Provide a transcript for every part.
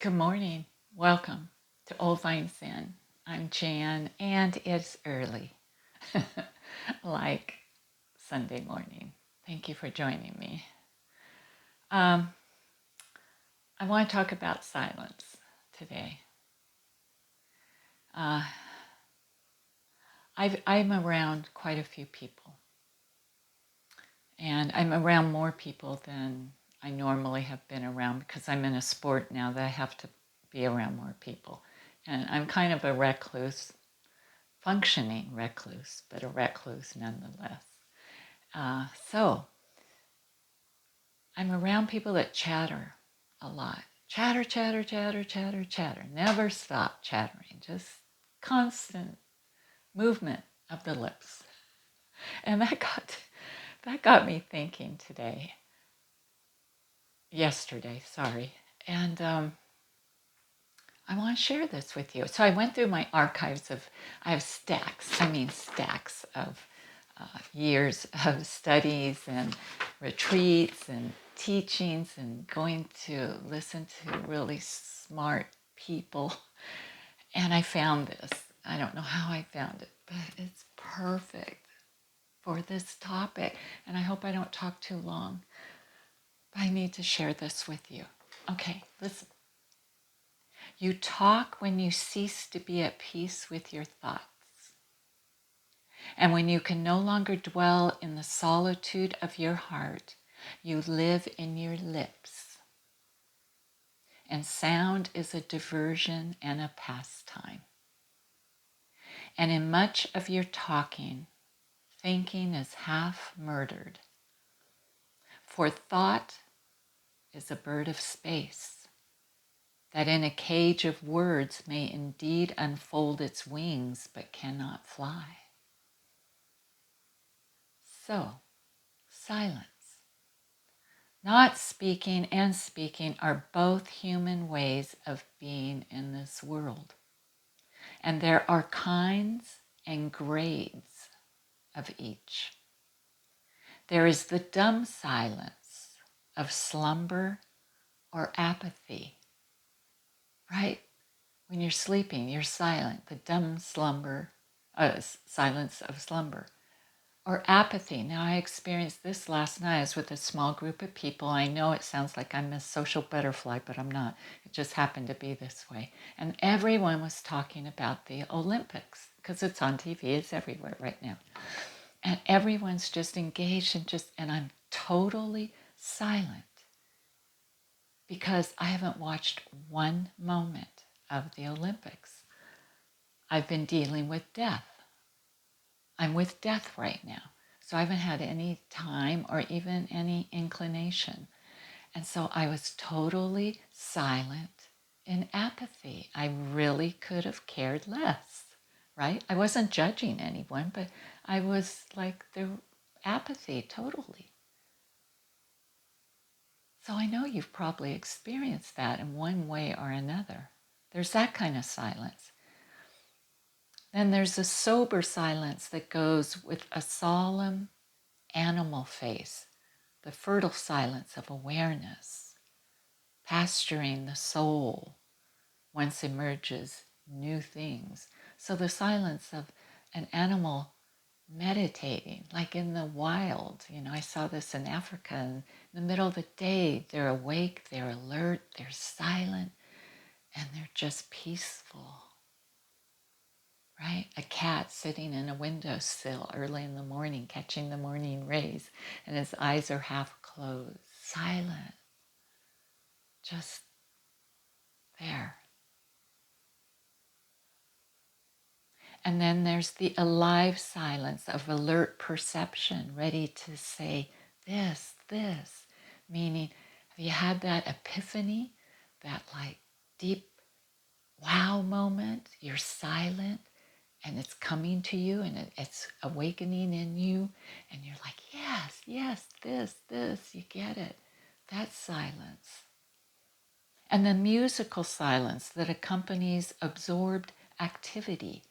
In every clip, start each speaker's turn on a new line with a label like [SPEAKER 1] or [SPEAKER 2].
[SPEAKER 1] Good morning. Welcome to Old Vine Zen. I'm Jan, and it's early, like Sunday morning. Thank you for joining me. I want to talk about silence today. I'm around quite a few people, and I'm around more people than I normally have been around because I'm in a sport now that I have to be around more people. And I'm kind of a recluse, functioning recluse, but a recluse nonetheless. So I'm around people that chatter a lot. Chatter, chatter, chatter, chatter, chatter. Never stop chattering. Just constant movement of the lips. And that got me thinking yesterday, sorry. And I want to share this with you. So I went through my archives I have stacks of years of studies and retreats and teachings and going to listen to really smart people. And I found this. I don't know how I found it, but it's perfect for this topic. And I hope I don't talk too long, but I need to share this with you. Okay, listen. You talk when you cease to be at peace with your thoughts. And when you can no longer dwell in the solitude of your heart, you live in your lips. And sound is a diversion and a pastime. And in much of your talking, thinking is half murdered. For thought is a bird of space, that in a cage of words may indeed unfold its wings, but cannot fly. So, silence. Not speaking and speaking are both human ways of being in this world. And there are kinds and grades of each. There is the dumb silence of slumber or apathy, right? When you're sleeping, you're silent, the dumb silence of slumber. Or apathy. Now, I experienced this last night. I was with a small group of people. I know it sounds like I'm a social butterfly, but I'm not. It just happened to be this way. And everyone was talking about the Olympics because it's on TV. It's everywhere right now. And everyone's just engaged and I'm totally silent because I haven't watched one moment of the Olympics. I've been dealing with death. I'm with death right now. So I haven't had any time or even any inclination. And so I was totally silent in apathy. I really could have cared less, right? I wasn't judging anyone, but I was like the apathy totally. So I know you've probably experienced that in one way or another. There's that kind of silence. Then there's a sober silence that goes with a solemn animal face, the fertile silence of awareness, pasturing the soul whence emerges new things. So the silence of an animal meditating, like in the wild. I saw this in Africa. In the middle of the day, they're awake, they're alert, they're silent, and they're just peaceful. Right? A cat sitting in a windowsill early in the morning, catching the morning rays, and his eyes are half closed, silent, just there. And then there's the alive silence of alert perception, ready to say this, meaning, have you had that epiphany, that like deep wow moment? You're silent and it's coming to you and it's awakening in you and you're like, yes, this, you get it. That's silence. And the musical silence that accompanies absorbed activity.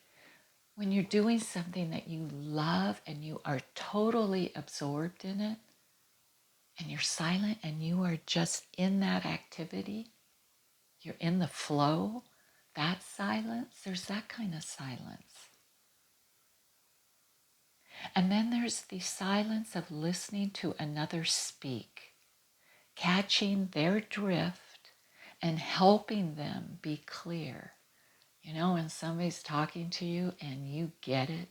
[SPEAKER 1] When you're doing something that you love and you are totally absorbed in it and you're silent and you are just in that activity, You're in the flow. That's silence. There's that kind of silence. And then there's the silence of listening to another speak, catching their drift and helping them be clear. You know, when somebody's talking to you and you get it,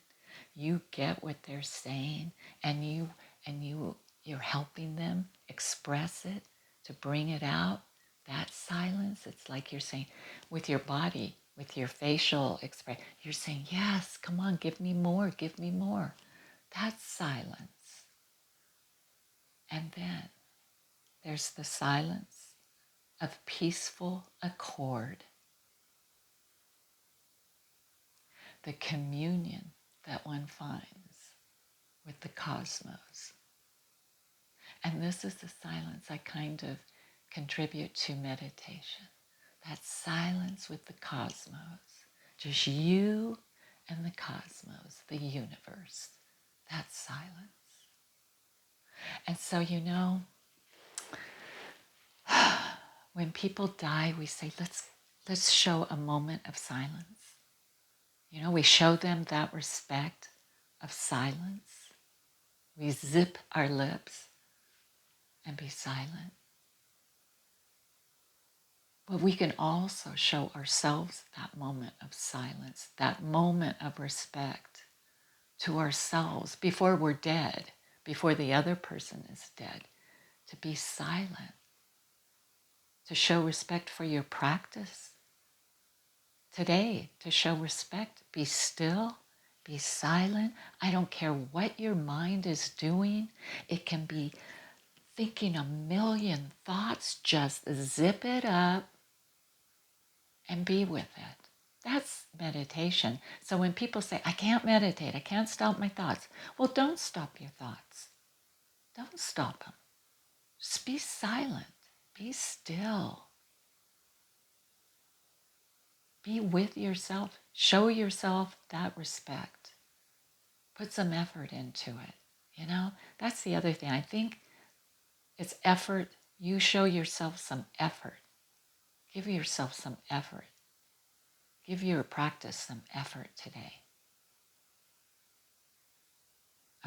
[SPEAKER 1] you get what they're saying, and you're helping them express it, to bring it out. That silence, it's like you're saying with your body, with your facial expression, you're saying, yes, come on, give me more, give me more. That's silence. And then there's the silence of peaceful accord, the communion that one finds with the cosmos. And this is the silence I kind of contribute to meditation. That silence with the cosmos, just you and the cosmos, the universe. That's silence. And so, you know, when people die, we say, let's show a moment of silence. You know, we show them that respect of silence. We zip our lips and be silent. But we can also show ourselves that moment of silence, that moment of respect to ourselves before we're dead, before the other person is dead, to be silent, to show respect for your practice today, to show respect. Be still, be silent. I don't care what your mind is doing. It can be thinking a million thoughts. Just zip it up and be with it. That's meditation. So when people say, I can't meditate, I can't stop my thoughts, well, don't stop your thoughts. Don't stop them. Just be silent. Be still. Be with yourself. Show yourself that respect. Put some effort into it. You know, that's the other thing. I think it's effort. You show yourself some effort. Give yourself some effort. Give your practice some effort today.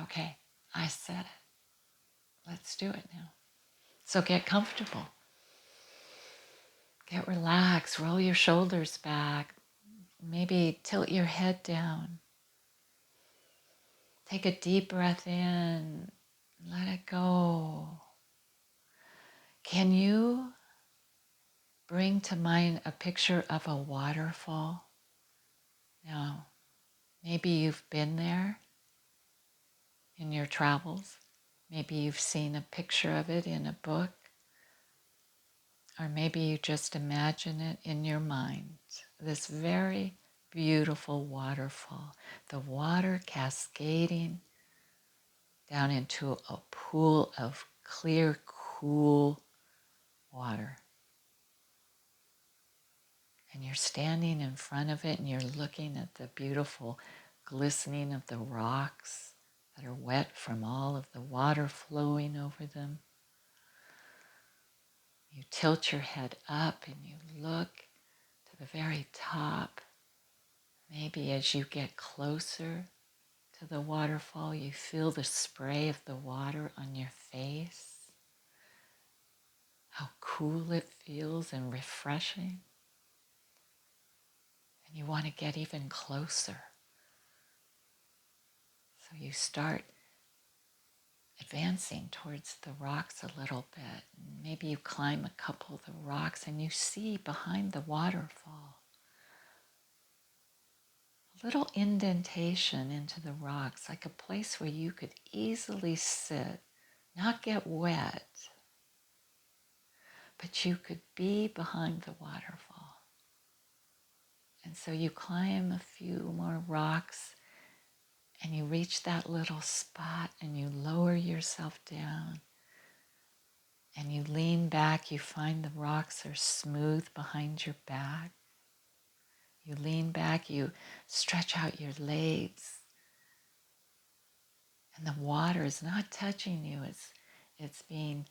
[SPEAKER 1] Okay, I said it. Let's do it now. So get comfortable. Get relaxed. Roll your shoulders back. Maybe tilt your head down. Take a deep breath in. Let it go. Can you bring to mind a picture of a waterfall? Now, maybe you've been there in your travels. Maybe you've seen a picture of it in a book. Or maybe you just imagine it in your mind. This very beautiful waterfall. The water cascading down into a pool of clear, cool water. And you're standing in front of it and you're looking at the beautiful glistening of the rocks that are wet from all of the water flowing over them. You tilt your head up and you look to the very top. Maybe as you get closer to the waterfall, you feel the spray of the water on your face. How cool it feels and refreshing. And you want to get even closer. So you start advancing towards the rocks a little bit. Maybe you climb a couple of the rocks and you see behind the waterfall a little indentation into the rocks, like a place where you could easily sit, not get wet, but you could be behind the waterfall. And so you climb a few more rocks and you reach that little spot and you lower yourself down and you lean back. You find the rocks are smooth behind your back. You lean back, you stretch out your legs, and the water is not touching you. It's being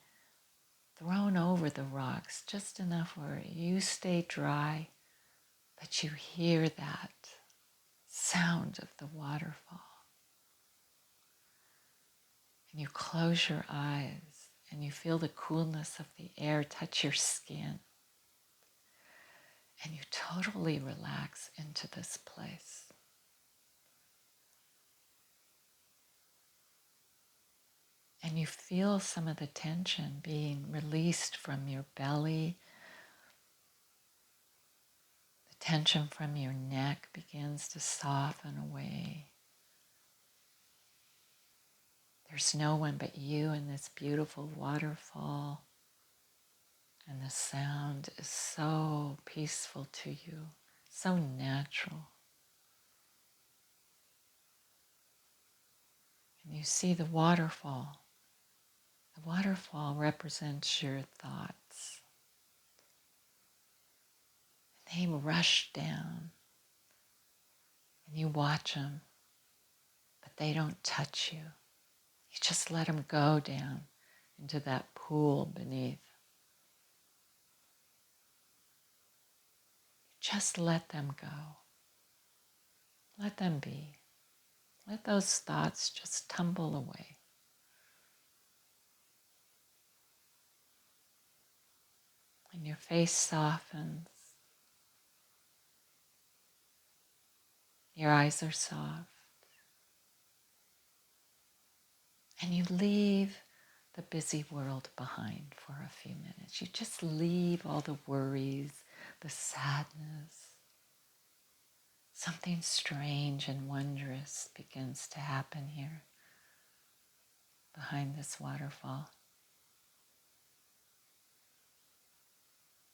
[SPEAKER 1] thrown over the rocks, just enough where you stay dry, but you hear that sound of the waterfall. And you close your eyes and you feel the coolness of the air touch your skin. And you totally relax into this place. And you feel some of the tension being released from your belly. The tension from your neck begins to soften away. There's no one but you in this beautiful waterfall. And the sound is so peaceful to you, so natural. And you see the waterfall. The waterfall represents your thoughts. They rush down and you watch them, but they don't touch you. You just let them go down into that pool beneath. Just let them go. Let them be. Let those thoughts just tumble away. And your face softens. Your eyes are soft. And you leave the busy world behind for a few minutes. You just leave all the worries, the sadness. Something strange and wondrous begins to happen here behind this waterfall.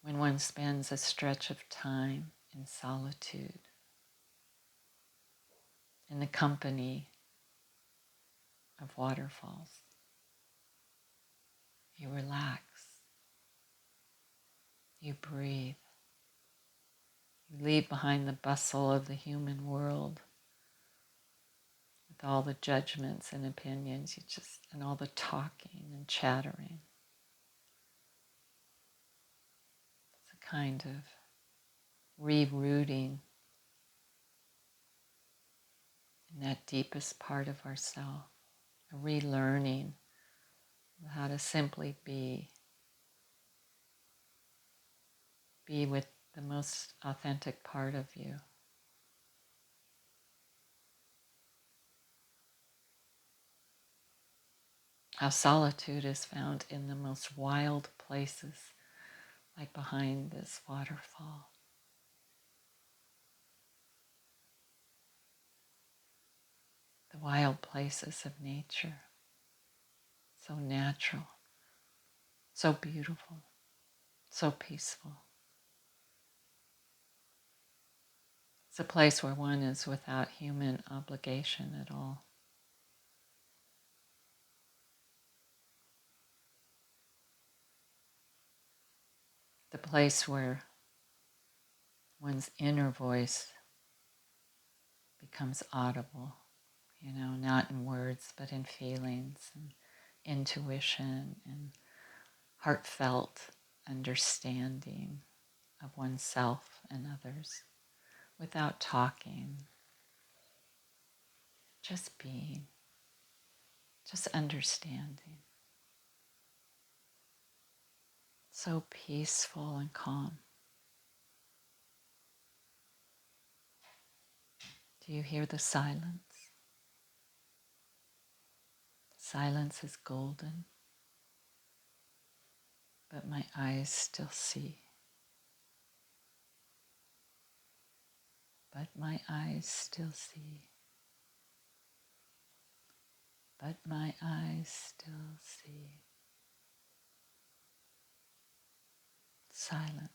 [SPEAKER 1] When one spends a stretch of time in solitude, in the company of waterfalls, you relax, you breathe, you leave behind the bustle of the human world with all the judgments and opinions, and all the talking and chattering. It's a kind of rerouting in that deepest part of ourself, a relearning of how to simply be with the most authentic part of you. How solitude is found in the most wild places, like behind this waterfall. The wild places of nature, so natural, so beautiful, so peaceful. It's a place where one is without human obligation at all. The place where one's inner voice becomes audible, not in words, but in feelings and intuition and heartfelt understanding of oneself and others without talking, just being, just understanding. So peaceful and calm. Do you hear the silence? Silence is golden, but my eyes still see. But my eyes still see. But my eyes still see. Silence.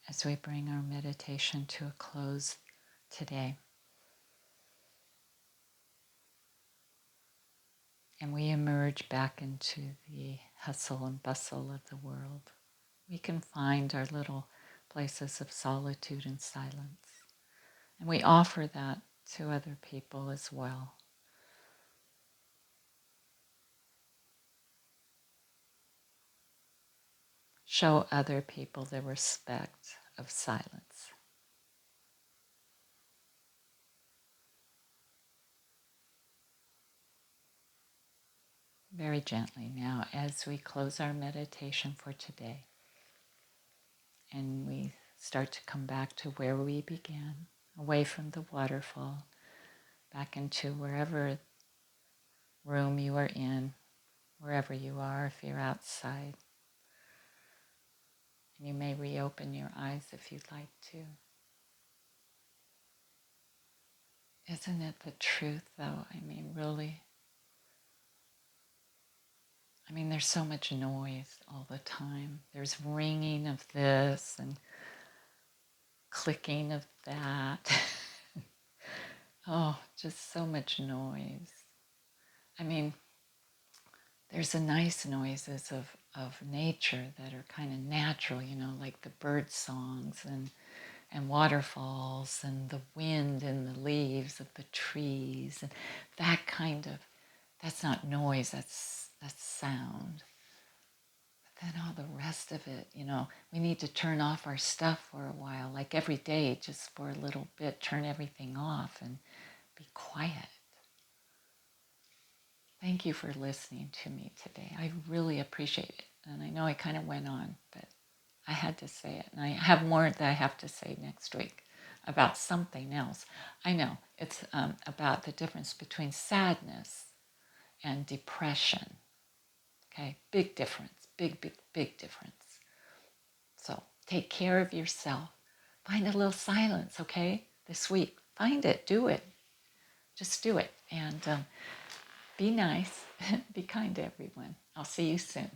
[SPEAKER 1] As we bring our meditation to a close today, and we emerge back into the hustle and bustle of the world, we can find our little places of solitude and silence. And we offer that to other people as well. Show other people the respect of silence. Very gently now as we close our meditation for today and we start to come back to where we began, away from the waterfall, back into wherever room you are in, wherever you are, if you're outside. And you may reopen your eyes if you'd like to. Isn't it the truth, though? I mean, really. I mean, there's so much noise all the time. There's ringing of this and clicking of that. Oh, just so much noise. I mean, there's the nice noises of nature that are kind of natural, like the bird songs and waterfalls and the wind in the leaves of the trees and that kind of, that's not noise, that's sound. But then all the rest of it, we need to turn off our stuff for a while, like every day, just for a little bit, turn everything off and be quiet. Thank you for listening to me today. I really appreciate it. And I know I kind of went on, but I had to say it. And I have more that I have to say next week about something else. I know it's about the difference between sadness and depression. Okay, big difference, big difference. So take care of yourself. Find a little silence, okay, this week. Find it, do it. Just do it. And be nice, be kind to everyone. I'll see you soon.